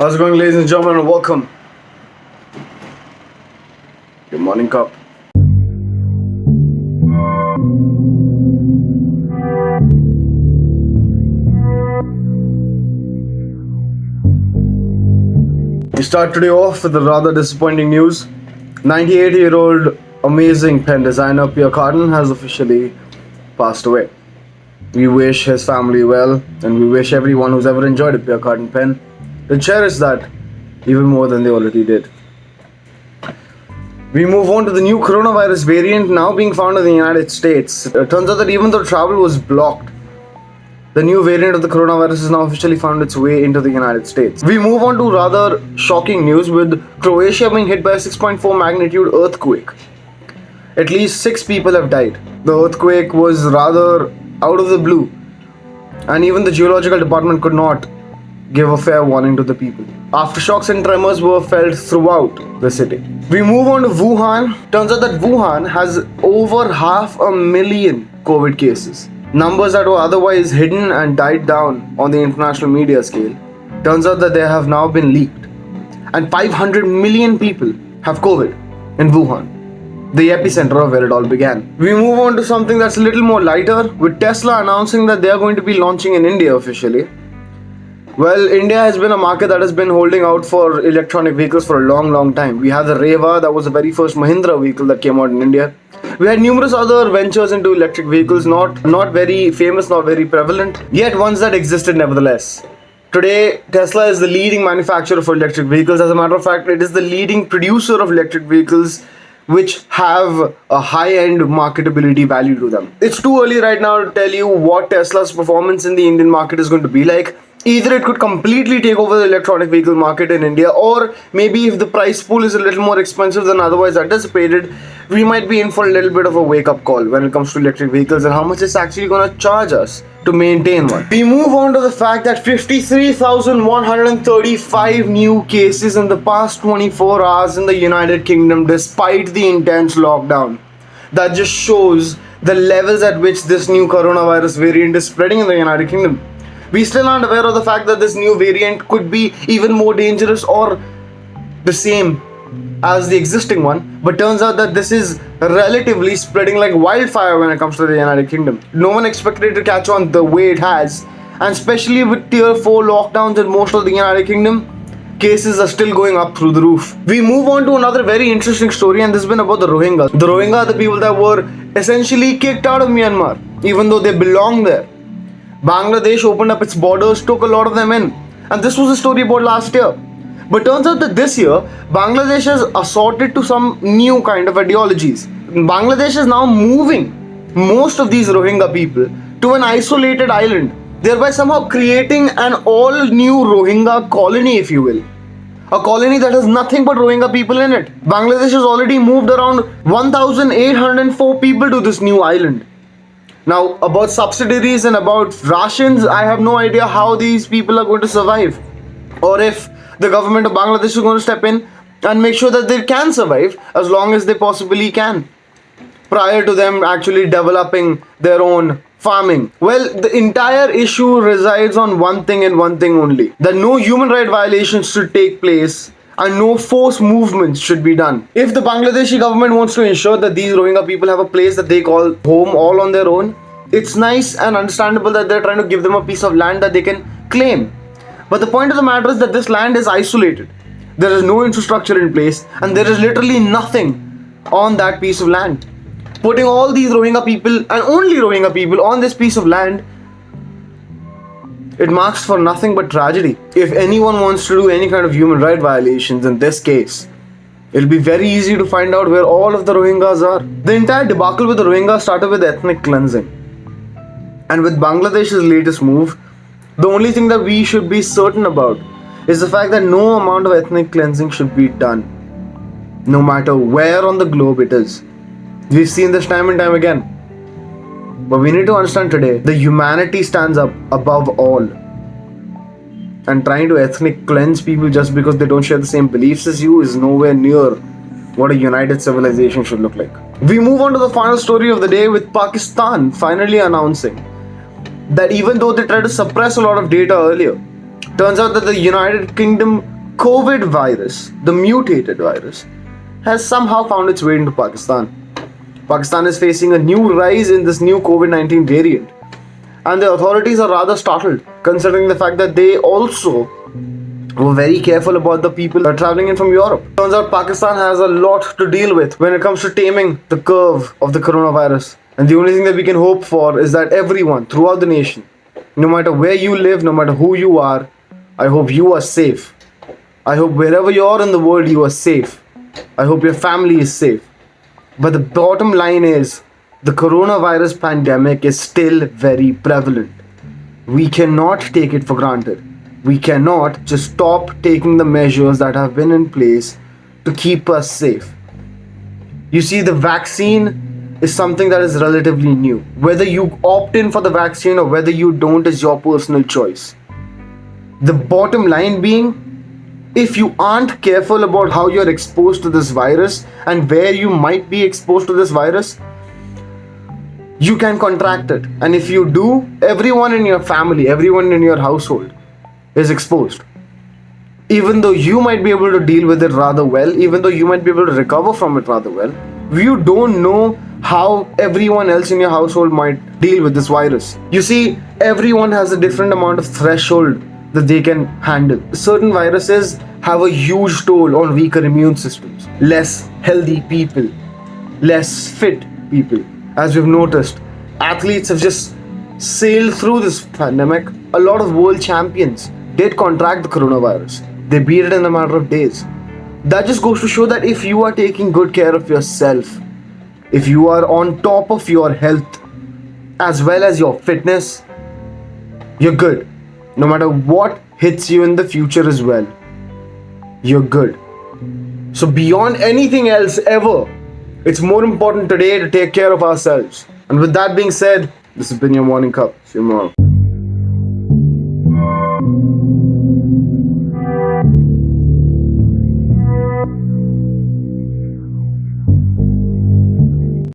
How's it going, ladies and gentlemen, and welcome. Your morning cup. We start today off with a rather disappointing news. 98-year-old amazing pen designer Pierre Cardin has officially passed away. We wish his family well, and we wish everyone who's ever enjoyed a Pierre Cardin pen to cherish that even more than they already did. We move on to the new coronavirus variant now being found in the United States. It turns out that even though travel was blocked, the new variant of the coronavirus has now officially found its way into the United States. We move on to rather shocking news with Croatia being hit by a 6.4 magnitude earthquake. At least 6 people have died. The earthquake was rather out of the blue, and even the geological department could not give a fair warning to the people. Aftershocks and tremors were felt throughout the city. We move on to Wuhan. Turns out that Wuhan has over 500,000 COVID cases. Numbers that were otherwise hidden and died down on the international media scale. Turns out that they have now been leaked. And 500 million people have COVID in Wuhan, the epicenter of where it all began. We move on to something that's a little more lighter, with Tesla announcing that they are going to be launching in India officially. Well, India has been a market that has been holding out for electronic vehicles for a long time. We have the Reva, that was the very first Mahindra vehicle that came out in India. We had numerous other ventures into electric vehicles, not very famous, not very prevalent, yet ones that existed nevertheless. Today, Tesla is the leading manufacturer for electric vehicles. As a matter of fact, it is the leading producer of electric vehicles which have a high-end marketability value to them. It's too early right now to tell you what Tesla's performance in the Indian market is going to be like. Either it could completely take over the electronic vehicle market in India, or maybe if the price pool is a little more expensive than otherwise anticipated, we might be in for a little bit of a wake-up call when it comes to electric vehicles and how much it's actually going to charge us to maintain one. We move on to the fact that 53,135 new cases in the past 24 hours in the United Kingdom despite the intense lockdown. That just shows the levels at which this new coronavirus variant is spreading in the United Kingdom. We still aren't aware of the fact that this new variant could be even more dangerous or the same as the existing one, but turns out that this is relatively spreading like wildfire when it comes to the United Kingdom. No one expected it to catch on the way it has, and especially with tier 4 lockdowns in most of the United Kingdom, cases are still going up through the roof. We move on to another very interesting story, and this has been about the Rohingyas. The Rohingyas are the people that were essentially kicked out of Myanmar, even though they belong there. Bangladesh opened up its borders, took a lot of them in. And this was a story about last year. But turns out that this year, Bangladesh has assorted to some new kind of ideologies. Bangladesh is now moving most of these Rohingya people to an isolated island, thereby somehow creating an all-new Rohingya colony, if you will. A colony that has nothing but Rohingya people in it. Bangladesh has already moved around 1,804 people to this new island. Now, about subsidiaries and about rations, I have no idea how these people are going to survive, or if the government of Bangladesh is going to step in and make sure that they can survive as long as they possibly can, prior to them actually developing their own farming. Well, the entire issue resides on one thing and one thing only: that no human right violations should take place and no forced movements should be done. If the Bangladeshi government wants to ensure that these Rohingya people have a place that they call home all on their own, it's nice and understandable that they're trying to give them a piece of land that they can claim. But the point of the matter is that this land is isolated. There is no infrastructure in place, and there is literally nothing on that piece of land. Putting all these Rohingya people and only Rohingya people on this piece of land, it marks for nothing but tragedy. If anyone wants to do any kind of human right violations in this case, it'll be very easy to find out where all of the Rohingyas are. The entire debacle with the Rohingyas started with ethnic cleansing. And with Bangladesh's latest move, the only thing that we should be certain about is the fact that no amount of ethnic cleansing should be done, no matter where on the globe it is. We've seen this time and time again. But we need to understand today, the humanity stands up above all. And trying to ethnic cleanse people just because they don't share the same beliefs as you is nowhere near what a united civilization should look like. We move on to the final story of the day with Pakistan finally announcing that even though they tried to suppress a lot of data earlier, turns out that the United Kingdom COVID virus, the mutated virus, has somehow found its way into Pakistan. Pakistan is facing a new rise in this new COVID-19 variant, and the authorities are rather startled considering the fact that they also were very careful about the people traveling in from Europe. Turns out Pakistan has a lot to deal with when it comes to taming the curve of the coronavirus. And the only thing that we can hope for is that everyone throughout the nation, no matter where you live, no matter who you are, I hope you are safe. I hope wherever you are in the world, you are safe. I hope your family is safe. But the bottom line is, the coronavirus pandemic is still very prevalent. We cannot take it for granted. We cannot just stop taking the measures that have been in place to keep us safe. You see, the vaccine is something that is relatively new. Whether you opt in for the vaccine or whether you don't is your personal choice. The bottom line being, if you aren't careful about how you're exposed to this virus and where you might be exposed to this virus, you can contract it. And if you do, everyone in your family, everyone in your household is exposed. Even though you might be able to deal with it rather well, even though you might be able to recover from it rather well, you don't know how everyone else in your household might deal with this virus. You see, everyone has a different amount of threshold that they can handle. Certain viruses have a huge toll on weaker immune systems, less healthy people, less fit people. As we've noticed, athletes have just sailed through this pandemic. A lot of world champions did contract the coronavirus. They beat it in a matter of days. That just goes to show that if you are taking good care of yourself, if you are on top of your health as well as your fitness, you're good. No matter what hits you in the future as well, you're good. So beyond anything else ever, it's more important today to take care of ourselves. And with that being said, this has been your morning cup. See you tomorrow.